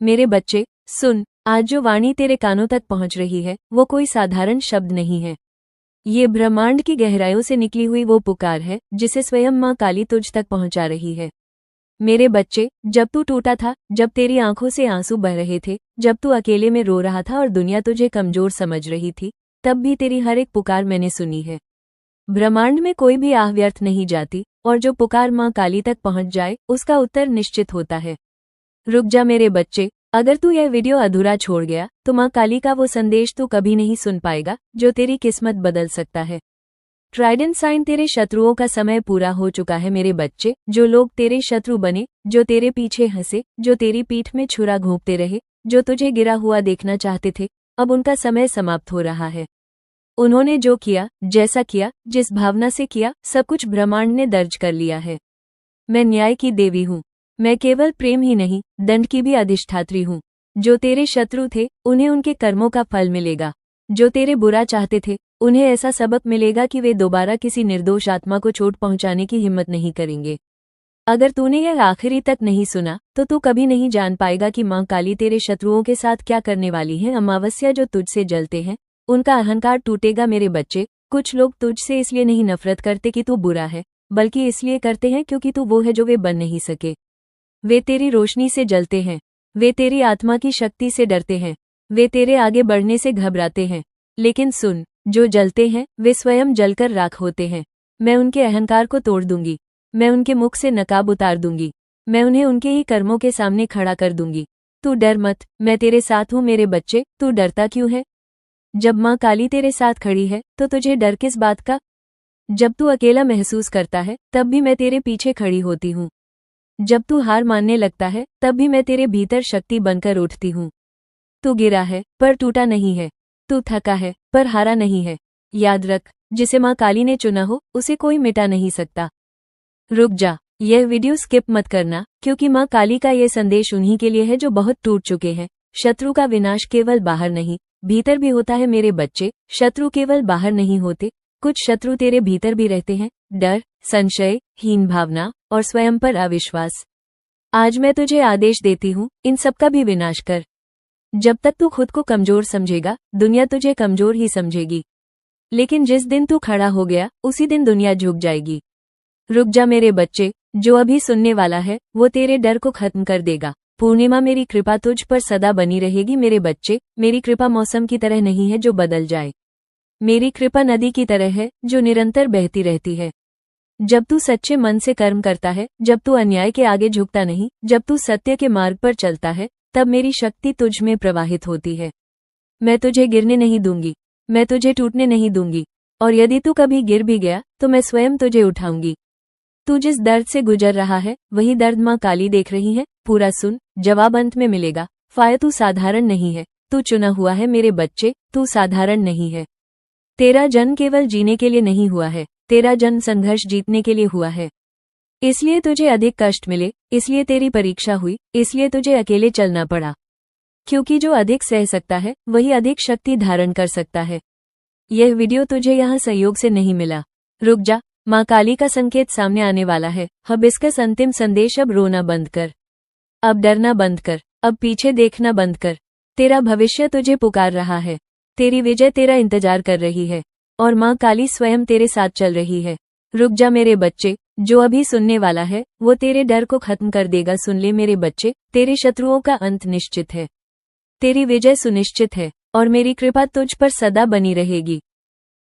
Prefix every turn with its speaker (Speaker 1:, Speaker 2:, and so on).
Speaker 1: मेरे बच्चे, सुन, आज जो वाणी तेरे कानों तक पहुंच रही है वो कोई साधारण शब्द नहीं है। ये ब्रह्मांड की गहराइयों से निकली हुई वो पुकार है जिसे स्वयं माँ काली तुझ तक पहुंचा रही है। मेरे बच्चे, जब तू टूटा था, जब तेरी आंखों से आंसू बह रहे थे, जब तू अकेले में रो रहा था और दुनिया तुझे कमजोर समझ रही थी, तब भी तेरी हर एक पुकार मैंने सुनी है। ब्रह्मांड में कोई भी आह व्यर्थ नहीं जाती, और जो पुकार माँ काली तक पहुंच जाए उसका उत्तर निश्चित होता है। रुक जा मेरे बच्चे, अगर तू यह वीडियो अधूरा छोड़ गया तो माँ काली का वो संदेश तू कभी नहीं सुन पाएगा जो तेरी किस्मत बदल सकता है। ट्राइडेंट साइन, तेरे शत्रुओं का समय पूरा हो चुका है मेरे बच्चे। जो लोग तेरे शत्रु बने, जो तेरे पीछे हंसे, जो तेरी पीठ में छुरा घोंपते रहे, जो तुझे गिरा हुआ देखना चाहते थे, अब उनका समय समाप्त हो रहा है। उन्होंने जो किया, जैसा किया, जिस भावना से किया, सब कुछ ब्रह्मांड ने दर्ज कर लिया है। मैं न्याय की देवी हूँ। मैं केवल प्रेम ही नहीं, दंड की भी अधिष्ठात्री हूँ। जो तेरे शत्रु थे उन्हें उनके कर्मों का फल मिलेगा। जो तेरे बुरा चाहते थे उन्हें ऐसा सबक मिलेगा कि वे दोबारा किसी निर्दोष आत्मा को चोट पहुंचाने की हिम्मत नहीं करेंगे। अगर तूने यह आखिरी तक नहीं सुना तो तू कभी नहीं जान पाएगा कि माँ काली तेरे शत्रुओं के साथ क्या करने वाली है। अमावस्या जो तुझसे जलते हैं उनका अहंकार टूटेगा मेरे बच्चे। कुछ लोग तुझसे इसलिए नहीं नफरत करते कि तू बुरा है, बल्कि इसलिए करते हैं क्योंकि तू वो है जो वे बन नहीं सके। वे तेरी रोशनी से जलते हैं, वे तेरी आत्मा की शक्ति से डरते हैं, वे तेरे आगे बढ़ने से घबराते हैं। लेकिन सुन, जो जलते हैं वे स्वयं जलकर राख होते हैं। मैं उनके अहंकार को तोड़ दूंगी, मैं उनके मुख से नकाब उतार दूंगी, मैं उन्हें उनके ही कर्मों के सामने खड़ा कर दूंगी। तू डर मत, मैं तेरे साथ हूँ मेरे बच्चे। तू डरता क्यों है? जब माँ काली तेरे साथ खड़ी है तो तुझे डर किस बात का? जब तू अकेला महसूस करता है तब भी मैं तेरे पीछे खड़ी होती हूँ। जब तू हार मानने लगता है तब भी मैं तेरे भीतर शक्ति बनकर उठती हूँ। तू गिरा है पर टूटा नहीं है, तू थका है पर हारा नहीं है। याद रख, जिसे माँ काली ने चुना हो उसे कोई मिटा नहीं सकता। रुक जा, यह वीडियो स्किप मत करना, क्योंकि माँ काली का यह संदेश उन्हीं के लिए है जो बहुत टूट चुके हैं। शत्रु का विनाश केवल बाहर नहीं, भीतर भी होता है मेरे बच्चे। शत्रु केवल बाहर नहीं होते, कुछ शत्रु तेरे भीतर भी रहते हैं। डर, संशय, हीन भावना और स्वयं पर अविश्वास। आज मैं तुझे आदेश देती हूँ, इन सब का भी विनाश कर। जब तक तू खुद को कमजोर समझेगा दुनिया तुझे कमजोर ही समझेगी, लेकिन जिस दिन तू खड़ा हो गया उसी दिन दुनिया झुक जाएगी। रुक जा मेरे बच्चे, जो अभी सुनने वाला है वो तेरे डर को खत्म कर देगा। पूर्णिमा, मेरी कृपा तुझ पर सदा बनी रहेगी मेरे बच्चे। मेरी कृपा मौसम की तरह नहीं है जो बदल जाए, मेरी कृपा नदी की तरह है जो निरंतर बहती रहती है। जब तू सच्चे मन से कर्म करता है, जब तू अन्याय के आगे झुकता नहीं, जब तू सत्य के मार्ग पर चलता है, तब मेरी शक्ति तुझ में प्रवाहित होती है। मैं तुझे गिरने नहीं दूंगी, मैं तुझे टूटने नहीं दूंगी, और यदि तू कभी गिर भी गया तो मैं स्वयं तुझे उठाऊंगी। तू जिस दर्द से गुजर रहा है वही दर्द माँ काली देख रही है। पूरा सुन, जवाब अंत में मिलेगा। फायर, तू साधारण नहीं है, तू चुना हुआ है मेरे बच्चे। तू साधारण नहीं है। तेरा जन्म केवल जीने के लिए नहीं हुआ है, तेरा जन्म संघर्ष जीतने के लिए हुआ है। इसलिए तुझे अधिक कष्ट मिले, इसलिए तेरी परीक्षा हुई, इसलिए तुझे अकेले चलना पड़ा। क्योंकि जो अधिक सह सकता है वही अधिक शक्ति धारण कर सकता है। यह वीडियो तुझे यहाँ सहयोग से नहीं मिला। रुक जा, माँ काली का संकेत सामने आने वाला है। हिबिस्कस अंतिम संदेश। अब रोना बंद कर, अब डरना बंद कर, अब पीछे देखना बंद कर। तेरा भविष्य तुझे पुकार रहा है, तेरी विजय तेरा इंतजार कर रही है, और माँ काली स्वयं तेरे साथ चल रही है। रुक जा मेरे बच्चे, जो अभी सुनने वाला है वो तेरे डर को खत्म कर देगा। सुन ले मेरे बच्चे, तेरे शत्रुओं का अंत निश्चित है, तेरी विजय सुनिश्चित है, और मेरी कृपा तुझ पर सदा बनी रहेगी।